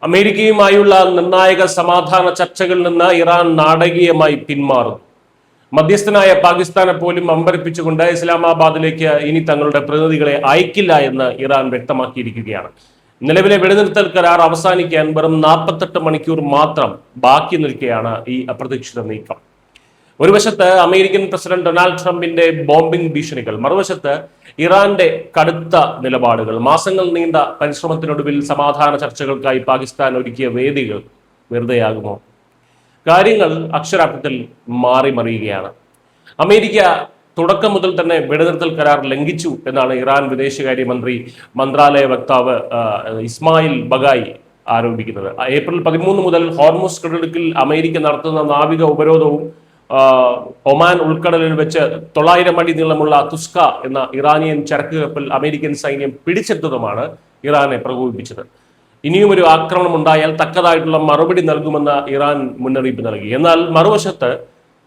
അമേരിക്കയുമായുള്ള നിർണായക സമാധാന ചർച്ചകളിൽ നിന്ന് ഇറാൻ നാടകീയമായി പിന്മാറുന്നു. മധ്യസ്ഥനായ പാകിസ്ഥാനെ പോലും അമ്പരപ്പിച്ചുകൊണ്ട് ഇസ്ലാമാബാദിലേക്ക് ഇനി തങ്ങളുടെ പ്രതിനിധികളെ അയക്കില്ല എന്ന് ഇറാൻ വ്യക്തമാക്കിയിരിക്കുകയാണ്. നിലവിലെ വെടിനിർത്തൽ കരാർ അവസാനിക്കാൻ വെറും 48 മണിക്കൂർ മാത്രം ബാക്കി നിൽക്കെയാണ് ഈ അപ്രതീക്ഷിത നീക്കം. ഒരു വശത്ത് അമേരിക്കൻ പ്രസിഡന്റ് ഡൊണാൾഡ് ട്രംപിന്റെ ബോംബിംഗ് ഭീഷണികൾ, മറുവശത്ത് ഇറാന്റെ കടുത്ത നിലപാടുകൾ. മാസങ്ങൾ നീണ്ട പരിശ്രമത്തിനൊടുവിൽ സമാധാന ചർച്ചകൾക്കായി പാകിസ്ഥാൻ ഒരുക്കിയ വേദികൾ വെറുതെയാകുമോ? കാര്യങ്ങൾ അക്ഷരാർത്ഥത്തിൽ മാറിമറിയുകയാണ്. അമേരിക്ക തുടക്കം മുതൽ തന്നെ വെടിനിർത്തൽ കരാർ ലംഘിച്ചു എന്നാണ് ഇറാൻ വിദേശകാര്യ മന്ത്രാലയ വക്താവ് ഇസ്മായിൽ ബഗായി ആരോപിക്കുന്നത്. ഏപ്രിൽ 13 മുതൽ ഹോർമുസ് കടലിടുക്കിൽ അമേരിക്ക നടത്തുന്ന നാവിക ഉപരോധവും ഒമാൻ ഉൾക്കടലിൽ വെച്ച് 900 അടി നീളമുള്ള തുസ്ക എന്ന ഇറാനിയൻ ചരക്ക് കപ്പൽ അമേരിക്കൻ സൈന്യം പിടിച്ചെടുത്തതുമാണ് ഇറാനെ പ്രകോപിപ്പിച്ചത്. ഇനിയും ഒരു ആക്രമണം ഉണ്ടായാൽ തക്കതായിട്ടുള്ള മറുപടി നൽകുമെന്ന് ഇറാൻ മുന്നറിയിപ്പ് നൽകി. എന്നാൽ മറുവശത്ത്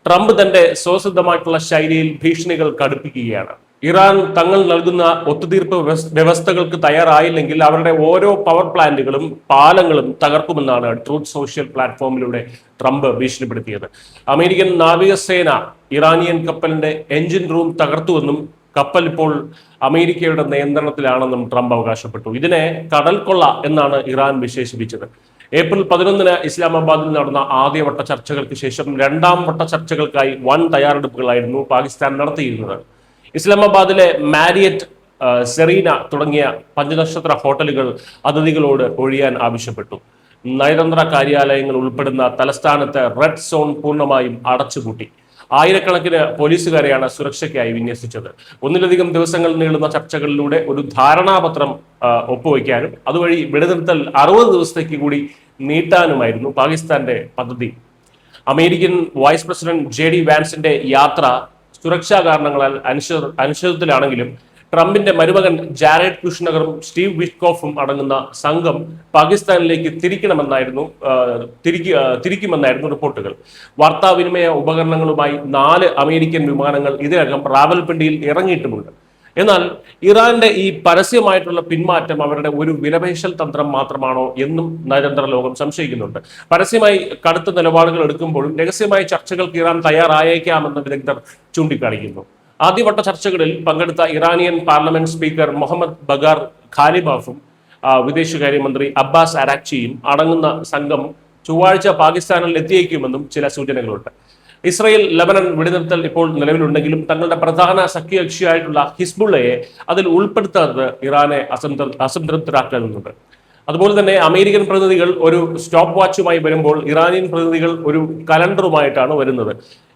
ട്രംപ് തന്റെ സ്വസിദ്ധമായിട്ടുള്ള ശൈലിയിൽ ഭീഷണികൾ കടുപ്പിക്കുകയാണ്. ഇറാൻ തങ്ങൾ നൽകുന്ന ഒത്തുതീർപ്പ് വ്യവസ്ഥകൾക്ക് തയ്യാറായില്ലെങ്കിൽ അവരുടെ ഓരോ പവർ പ്ലാന്റുകളും പാലങ്ങളും തകർക്കുമെന്നാണ് ട്രൂത്ത് സോഷ്യൽ പ്ലാറ്റ്ഫോമിലൂടെ ട്രംപ് ഭീഷണിപ്പെടുത്തിയത്. അമേരിക്കൻ നാവികസേന ഇറാനിയൻ കപ്പലിന്റെ എഞ്ചിൻ റൂം തകർത്തുവെന്നും കപ്പൽ ഇപ്പോൾ അമേരിക്കയുടെ നിയന്ത്രണത്തിലാണെന്നും ട്രംപ് അവകാശപ്പെട്ടു. ഇതിനെ കടൽക്കൊള്ള എന്നാണ് ഇറാൻ വിശേഷിപ്പിച്ചത്. ഏപ്രിൽ 11 ഇസ്ലാമാബാദിൽ നടന്ന ആദ്യവട്ട ചർച്ചകൾക്ക് ശേഷം രണ്ടാം വട്ട ചർച്ചകൾക്കായി വൻ തയ്യാറെടുപ്പുകളായിരുന്നു പാകിസ്ഥാൻ നടത്തിയിരുന്നത്. ഇസ്ലാമാബാദിലെ മാരിയറ്റ്, സെറീന തുടങ്ങിയ 5 നക്ഷത്ര ഹോട്ടലുകൾ അതിഥികളോട് ഒഴിയാൻ ആവശ്യപ്പെട്ടു. നയതന്ത്ര കാര്യാലയങ്ങൾ ഉൾപ്പെടുന്ന തലസ്ഥാനത്ത് റെഡ് സോൺ പൂർണ്ണമായും അടച്ചുപൂട്ടി. ആയിരക്കണക്കിന് പോലീസുകാരെയാണ് സുരക്ഷയ്ക്കായി വിന്യസിച്ചത്. ഒന്നിലധികം ദിവസങ്ങൾ നീളുന്ന ചർച്ചകളിലൂടെ ഒരു ധാരണാപത്രം ഒപ്പുവയ്ക്കാനും അതുവഴി വെടിനിർത്തൽ 60 ദിവസത്തേക്ക് കൂടി നീട്ടാനുമായിരുന്നു പാകിസ്ഥാന്റെ പദ്ധതി. അമേരിക്കൻ വൈസ് പ്രസിഡന്റ് JD വാൻസിന്റെ യാത്ര സുരക്ഷാ കാരണങ്ങളാൽ അനിശ്ചിതത്വത്തിലാണെങ്കിലും ട്രംപിന്റെ മരുമകൻ ജാരഡ് കുഷ്നറും സ്റ്റീവ് വിറ്റ്കോഫും അടങ്ങുന്ന സംഘം പാകിസ്ഥാനിലേക്ക് തിരിക്കുമെന്നായിരുന്നു റിപ്പോർട്ടുകൾ. വാർത്താവിനിമയ ഉപകരണങ്ങളുമായി 4 അമേരിക്കൻ വിമാനങ്ങൾ ഇതിനകം റാവൽപിണ്ടിയിൽ ഇറങ്ങിയിട്ടുമുണ്ട്. എന്നാൽ ഇറാന്റെ ഈ പരസ്യമായിട്ടുള്ള പിന്മാറ്റം അവരുടെ ഒരു വിലപേശൽ തന്ത്രം മാത്രമാണോ എന്നും നയതന്ത്ര ലോകം സംശയിക്കുന്നുണ്ട്. പരസ്യമായി കടുത്ത നിലപാടുകൾ എടുക്കുമ്പോഴും രഹസ്യമായ ചർച്ചകൾക്ക് ഇറാൻ തയ്യാറായേക്കാമെന്ന് വിദഗ്ധർ ചൂണ്ടിക്കാണിക്കുന്നു. ആദ്യവട്ട ചർച്ചകളിൽ പങ്കെടുത്ത ഇറാനിയൻ പാർലമെന്റ് സ്പീക്കർ മുഹമ്മദ് ബഗാർ ഖാലിബാഫും വിദേശകാര്യമന്ത്രി അബ്ബാസ് അരാക്ചിയും അടങ്ങുന്ന സംഘം ചൊവ്വാഴ്ച പാകിസ്ഥാനിൽ എത്തിയേക്കുമെന്നും ചില സൂചനകളുണ്ട്. ഇസ്രയേൽ ലബനൻ വെടിനിർത്തൽ ഇപ്പോൾ നിലവിലുണ്ടെങ്കിലും തങ്ങളുടെ പ്രധാന സഖ്യകക്ഷിയായിട്ടുള്ള ഹിസ്ബുള്ളയെ അതിൽ ഉൾപ്പെടുത്താത്തത് ഇറാനെ അസംതൃപ്തരാക്കുന്നുണ്ട്. അതുപോലെ തന്നെ അമേരിക്കൻ പ്രതിനിധികൾ ഒരു സ്റ്റോപ്പ് വാച്ചുമായി വരുമ്പോൾ ഇറാനിയൻ പ്രതിനിധികൾ ഒരു കലണ്ടറുമായിട്ടാണ് വരുന്നത്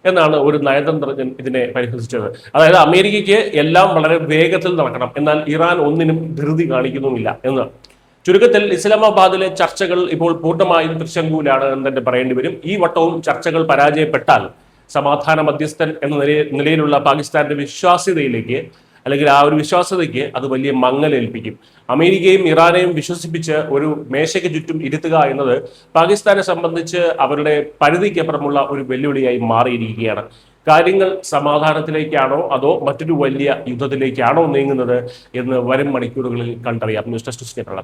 എന്നാണ് ഒരു നയതന്ത്രജ്ഞൻ ഇതിനെ പരിഹസിച്ചത്. അതായത് അമേരിക്കയ്ക്ക് എല്ലാം വളരെ വേഗത്തിൽ നടക്കണം, എന്നാൽ ഇറാൻ ഒന്നിനും ധൃതി കാണിക്കുന്നുമില്ല എന്ന്. ചുരുക്കത്തിൽ ഇസ്ലാമാബാദിലെ ചർച്ചകൾ ഇപ്പോൾ പൂർണ്ണമായും തൃശങ്കൂലാണ് എന്ന് തന്നെ പറയേണ്ടി വരും. ഈ വട്ടവും ചർച്ചകൾ പരാജയപ്പെട്ടാൽ സമാധാന മധ്യസ്ഥൻ എന്ന നിലയിലുള്ള പാകിസ്ഥാന്റെ വിശ്വാസ്യതയിലേക്ക് അല്ലെങ്കിൽ ആ ഒരു വിശ്വാസ്യതയ്ക്ക് അത് വലിയ മങ്ങലേൽപ്പിക്കും. അമേരിക്കയും ഇറാനെയും വിശ്വസിപ്പിച്ച് ഒരു മേശയ്ക്ക് ചുറ്റും ഇരുത്തുക എന്നത് പാകിസ്ഥാനെ സംബന്ധിച്ച് അവരുടെ പരിധിക്കപ്പുറമുള്ള ഒരു വെല്ലുവിളിയായി മാറിയിരിക്കുകയാണ്. കാര്യങ്ങൾ സമാധാനത്തിലേക്കാണോ അതോ മറ്റൊരു വലിയ യുദ്ധത്തിലേക്കാണോ നീങ്ങുന്നത് എന്ന് വരും മണിക്കൂറുകളിൽ കണ്ടറിയാം. News desk Kerala.